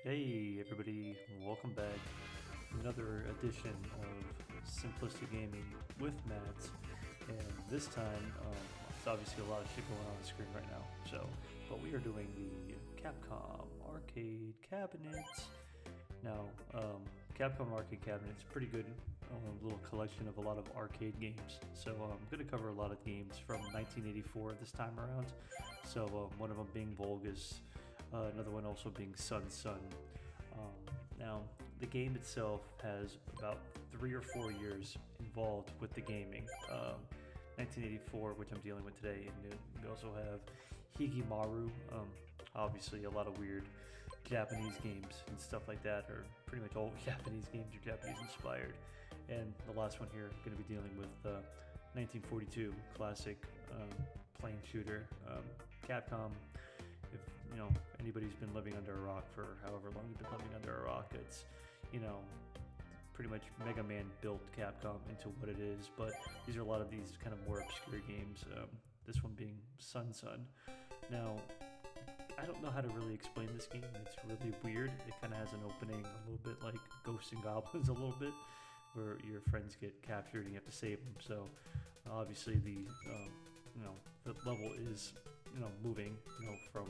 Hey everybody, welcome back. Another edition of Simplistic Gaming with Matt. And this time, there's obviously a lot of shit going on the screen right now. But we are doing the Capcom Arcade Cabinet. Now, Capcom Arcade Cabinet is a pretty good little collection of a lot of arcade games. So I'm going to cover a lot of games from 1984 this time around. So one of them being Volgus, another one also being Sun Sun. Now, the game itself has about 3 or 4 years involved with the gaming. 1984, which I'm dealing with today, and we also have Higimaru. Obviously, a lot of weird Japanese games and stuff like that, or pretty much all Japanese games are Japanese inspired. And the last one here, going to be dealing with 1942 classic plane shooter. Capcom, if anybody's been living under a rock for however long you've been living under a rock, it's pretty much Mega Man built Capcom into what it is. But these are a lot of these kind of more obscure games. This one being Sun Sun. Now, I don't know how to really explain this game. It's really weird. It kind of has an opening a little bit like Ghosts and Goblins, a little bit, where your friends get captured and you have to save them. So obviously the level is moving from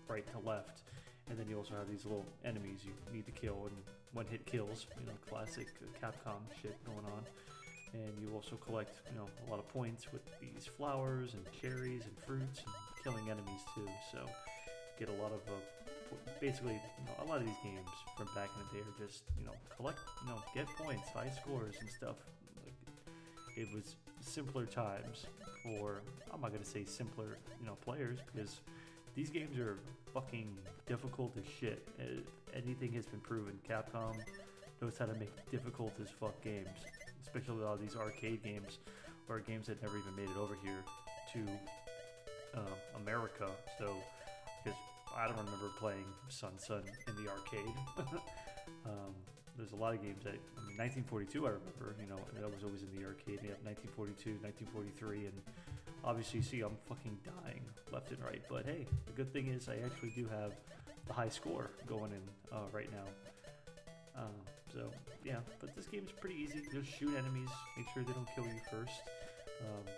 right to left, and then you also have these little enemies you need to kill, and one hit kills, classic Capcom shit going on. And you also collect a lot of points with these flowers and cherries and fruits and killing enemies too. So get a lot of basically a lot of these games from back in the day are just collect get points, high scores and stuff. It was simpler times for, I'm not gonna say simpler players, because these games are fucking difficult as shit. Anything has been proven. Capcom knows how to make difficult as fuck games, especially a lot of these arcade games or games that never even made it over here to America. So, because I don't remember playing Sun Sun in the arcade. There's a lot of games that, 1942 I remember, that was always in the arcade. You have 1942, 1943, and obviously you see I'm fucking dying left and right. But hey, the good thing is I actually do have the high score going in right now. So yeah, but this game is pretty easy. Just shoot enemies, make sure they don't kill you first.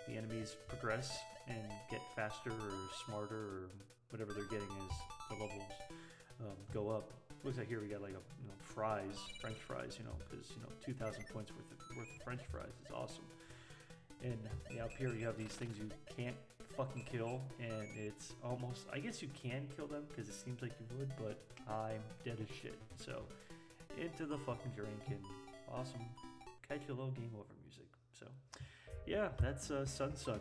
The enemies progress and get faster or smarter or whatever they're getting as the levels go up. Looks like here we got like fries, French fries, because 2,000 points worth of French fries is awesome. And up here you have these things you can't fucking kill, and it's almost, I guess you can kill them because it seems like you would, but I'm dead as shit. So into the fucking drink and awesome catch a little game over music. So yeah, that's Sun Sun.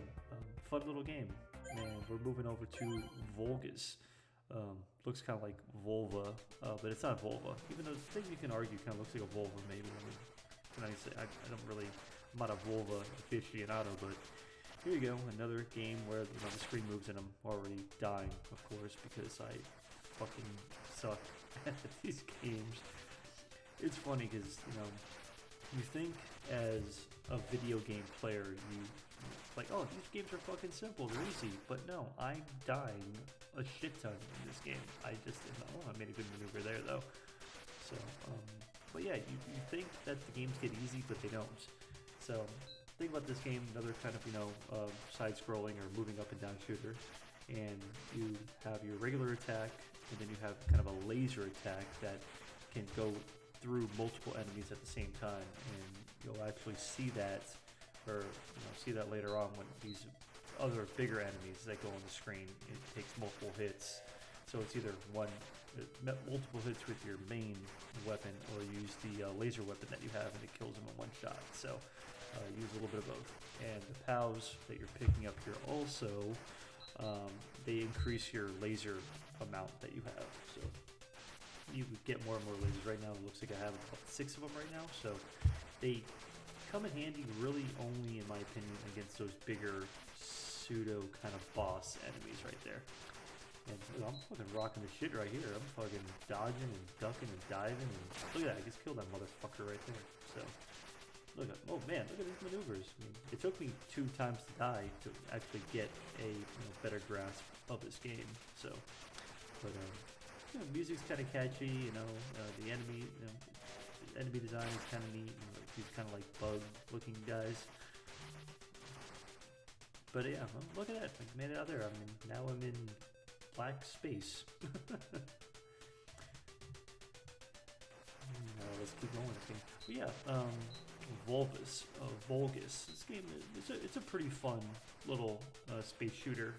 Fun little game. And we're moving over to Volgus. Looks kind of like vulva, but it's not vulva. Even though the thing you can argue kind of looks like a vulva, maybe. I don't really, I'm not a vulva aficionado, but here you go, another game where the screen moves and I'm already dying, of course, because I fucking suck at these games. It's funny because you think as a video game player, you like, oh, these games are fucking simple, they're easy. But no, I'm dying a shit ton in this game. I just didn't know. I made a good maneuver there, though. So, but yeah, you think that the games get easy, but they don't. So, think about this game, another kind of, side-scrolling or moving up and down shooter. And you have your regular attack, and then you have kind of a laser attack that can go through multiple enemies at the same time, and you'll actually see that, or see that later on when these other bigger enemies that go on the screen. It takes multiple hits, so it's either multiple hits with your main weapon, or use the laser weapon that you have, and it kills them in one shot. So use a little bit of both. And the POWs that you're picking up here also, they increase your laser amount that you have. So you would get more and more lasers. Right now it looks like I have about 6 of them right now, so they come in handy really only, in my opinion, against those bigger pseudo kind of boss enemies right there. And I'm fucking rocking the shit right here. I'm fucking dodging and ducking and diving, and look at that, I just killed that motherfucker right there. So look at, oh man, look at these maneuvers. It took me 2 times to die to actually get a better grasp of this game. So, but music's kind of catchy. The enemy design is kind of neat. These kind of like bug-looking guys. But yeah, well, look at that. I made it out there. Now I'm in black space. Let's keep going. But yeah, Vulgus. This game it's a pretty fun little space shooter.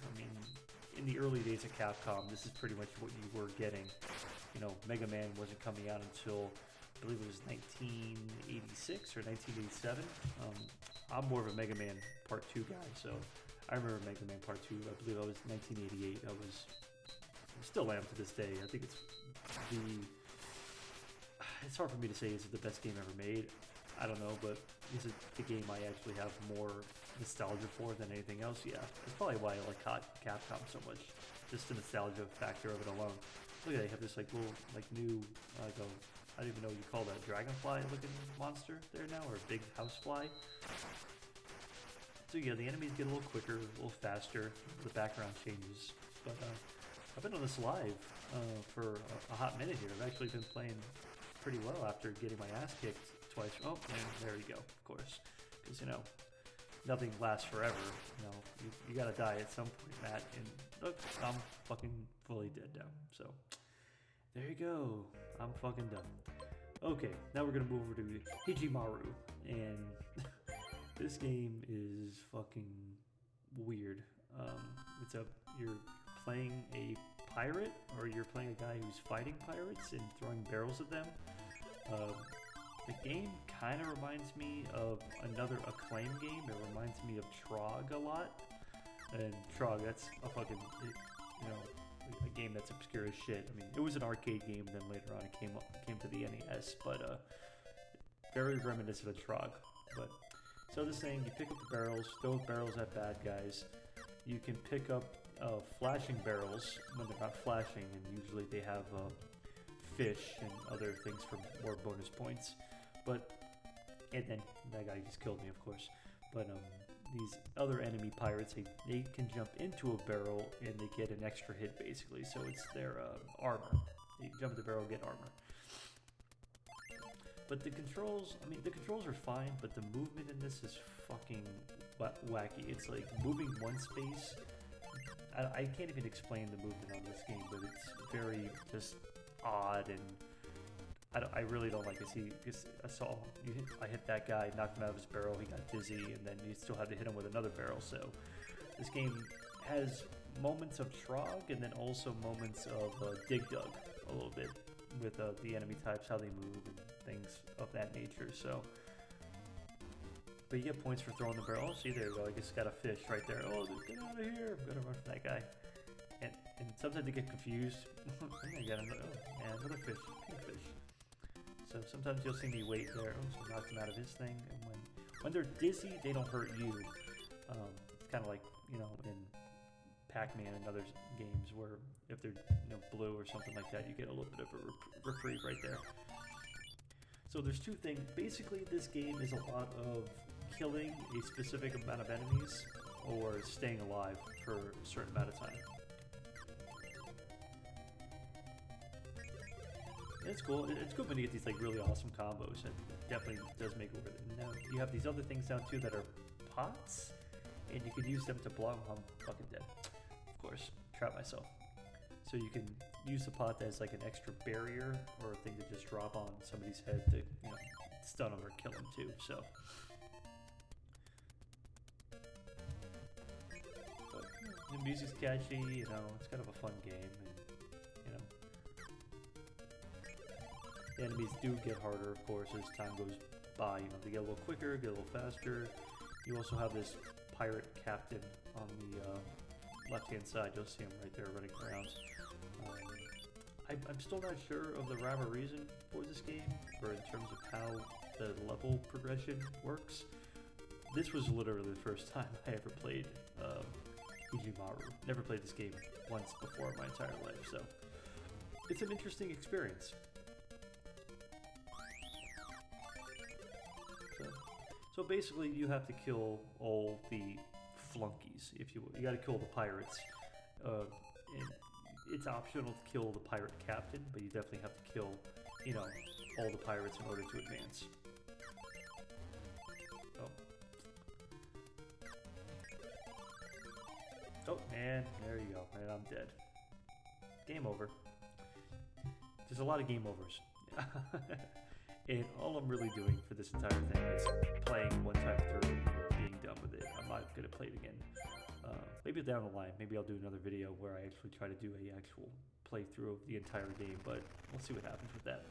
In the early days of Capcom, this is pretty much what you were getting. Mega Man wasn't coming out until I believe it was 1986 or 1987. I'm more of a Mega Man Part 2 guy, so I remember Mega Man Part 2. I believe I was 1988. I still am to this day. I think it's hard for me to say is it the best game ever made. I don't know, but is it the game I actually have more nostalgia for than anything else? Yeah, that's probably why I like Capcom so much. Just the nostalgia factor of it alone. Look at that, they have this like little new I don't even know what you call that, dragonfly looking monster there now, or a big housefly. So yeah, the enemies get a little quicker, a little faster, the background changes. But I've been on this live for a hot minute here. I've actually been playing pretty well after getting my ass kicked twice. Oh, and there you go, of course. Because, nothing lasts forever. You gotta die at some point, Matt. And look, I'm fucking fully dead now. So, there you go. I'm fucking done. Okay, now we're gonna move over to Hijimaru. And this game is fucking weird. You're playing a pirate, or you're playing a guy who's fighting pirates and throwing barrels at them. The game kind of reminds me of another Acclaim game. It reminds me of Trog a lot. And Trog, that's a game that's obscure as shit. It was an arcade game, then later on it came to the NES, but very reminiscent of Trog. But so this thing, you pick up the barrels, throw barrels at bad guys. You can pick up flashing barrels when they're not flashing, and usually they have fish and other things for more bonus points. And then that guy just killed me, of course. But these other enemy pirates, they can jump into a barrel and they get an extra hit basically. So it's their armor. You jump in the barrel, get armor. But the controls are fine, but the movement in this is fucking wacky. It's like moving one space. I can't even explain the movement on this game, but it's very just odd, and I really don't like it. I hit that guy, knocked him out of his barrel, he got dizzy, and then you still had to hit him with another barrel. So this game has moments of Trog, and then also moments of Dig Dug a little bit with the enemy types, how they move, and things of that nature. So, but you get points for throwing the barrel. See, there you go. I just got a fish right there. Oh, get out of here! I'm gonna run from that guy. And sometimes they get confused. I got another fish, pink fish. So sometimes you'll see me wait there. Oh, so knock him out of his thing. And when they're dizzy, they don't hurt you. It's kind of like in Pac-Man and other games where if they're blue or something like that, you get a little bit of a reprieve right there. So there's two things. Basically, this game is a lot of killing a specific amount of enemies or staying alive for a certain amount of time. It's cool. It's good when you get these like really awesome combos. It definitely does make it worth it. Now you have these other things down too that are pots, and you can use them to block. I'm fucking dead. Of course, trap myself. So you can use the pot as like an extra barrier or a thing to just drop on somebody's head to stun them or kill them too. So, but the music's catchy. It's kind of a fun game, and the enemies do get harder, of course, as time goes by. They get a little quicker, get a little faster. You also have this pirate captain on the left-hand side. You'll see him right there running around. I'm still not sure of the rhyme or reason for this game, or in terms of how the level progression works. This was literally the first time I ever played Hijimaru. Never played this game once before in my entire life, so it's an interesting experience. So basically, you have to kill all the flunkies, if you will. You got to kill the pirates, and it's optional to kill the pirate captain, but you definitely have to kill, you know, all the pirates in order to advance. Oh. Oh, man, there you go, and I'm dead. Game over. There's a lot of game overs. And all I'm really doing for this entire thing is playing one time through and being done with it. I'm not going to play it again. Maybe down the line, maybe I'll do another video where I actually try to do a actual playthrough of the entire game, but we'll see what happens with that.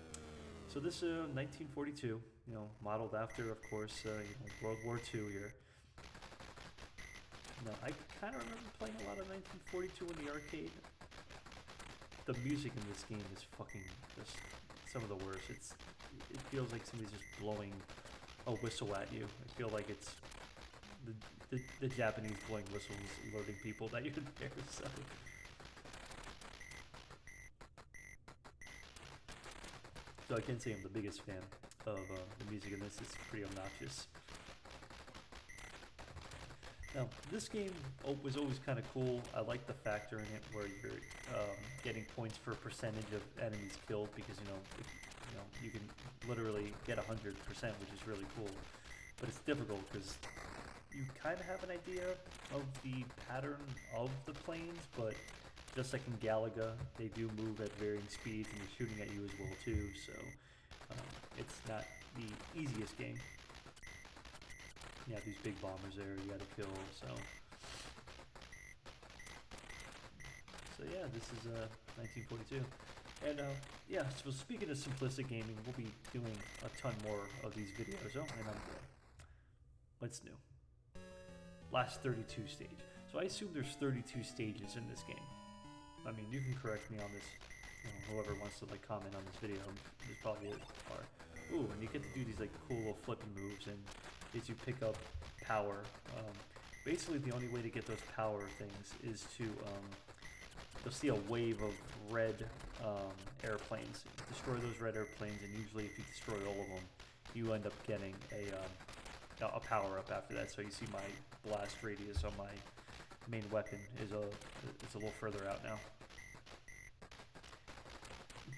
So this 1942, modeled after, of course, World War II here. Now, I kind of remember playing a lot of 1942 in the arcade. The music in this game is fucking just some of the worst. It feels like somebody's just blowing a whistle at you. I feel like it's the Japanese blowing whistles alerting people that you're there. So I can't say I'm the biggest fan of the music in this. It's pretty obnoxious. Now, this game was always kind of cool. I like the factor in it where you're getting points for percentage of enemies killed, because you can literally get 100%, which is really cool. But it's difficult because you kind of have an idea of the pattern of the planes, but just like in Galaga, they do move at varying speeds and they're shooting at you as well too. So it's not the easiest game. You have these big bombers there you gotta kill, so yeah, this is 1942. And yeah, so speaking of simplistic gaming, we'll be doing a ton more of these videos. Oh, and I'm dead. What's new? Last 32 stage. So I assume there's 32 stages in this game. I mean, you can correct me on this. Whoever wants to comment on this video, there's probably are. Ooh, and you get to do these cool little flipping moves, and as you pick up power. Basically, the only way to get those power things is to you'll see a wave of red airplanes. Destroy those red airplanes, and usually, if you destroy all of them, you end up getting a power up after that. So you see my blast radius on my main weapon it's a little further out now.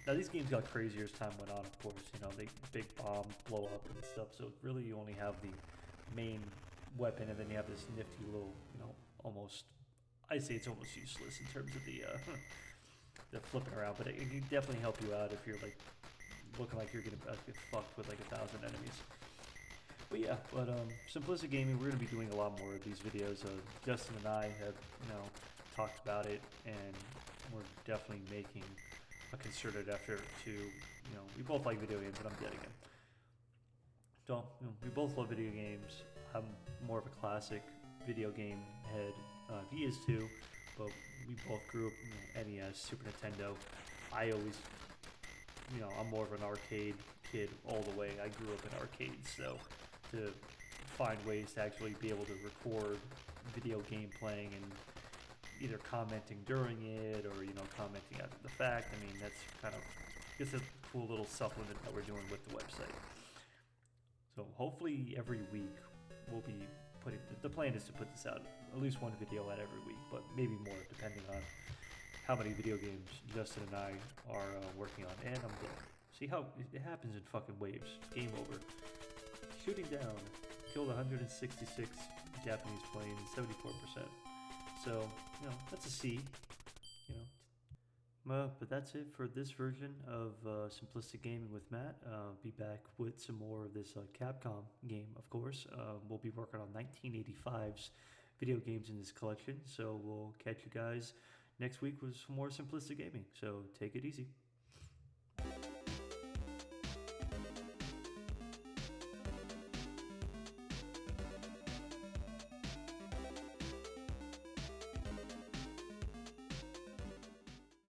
Now these games got crazier as time went on, of course. They big bombs blow up and stuff. So really, you only have the main weapon, and then you have this nifty little, almost. I say it's almost useless in terms of the flipping around, but it can definitely help you out if you're looking like you're gonna get fucked with 1,000 enemies. But yeah, Simplistic Gaming, we're gonna be doing a lot more of these videos. Justin and I have talked about it, and we're definitely making a concerted effort to we both like video games, and I'm dead again. So we both love video games. I'm more of a classic video game head. He is too, but we both grew up NES, Super Nintendo. I always, I'm more of an arcade kid all the way. I grew up in arcades, so to find ways to actually be able to record video game playing and either commenting during it or commenting after the fact. I mean, that's kind of just a cool little supplement that we're doing with the website. So hopefully every week we'll be putting, the plan is to put this out, at least one video out every week, but maybe more depending on how many video games Justin and I are working on. And I'm dead. See how it happens in fucking waves. Game over. Shooting down. Killed 166 Japanese planes, 74%. So, that's a C. But that's it for this version of Simplistic Gaming with Matt. Be back with some more of this Capcom game, of course. We'll be working on 1985's video games in this collection. So we'll catch you guys next week with some more Simplistic Gaming. So take it easy.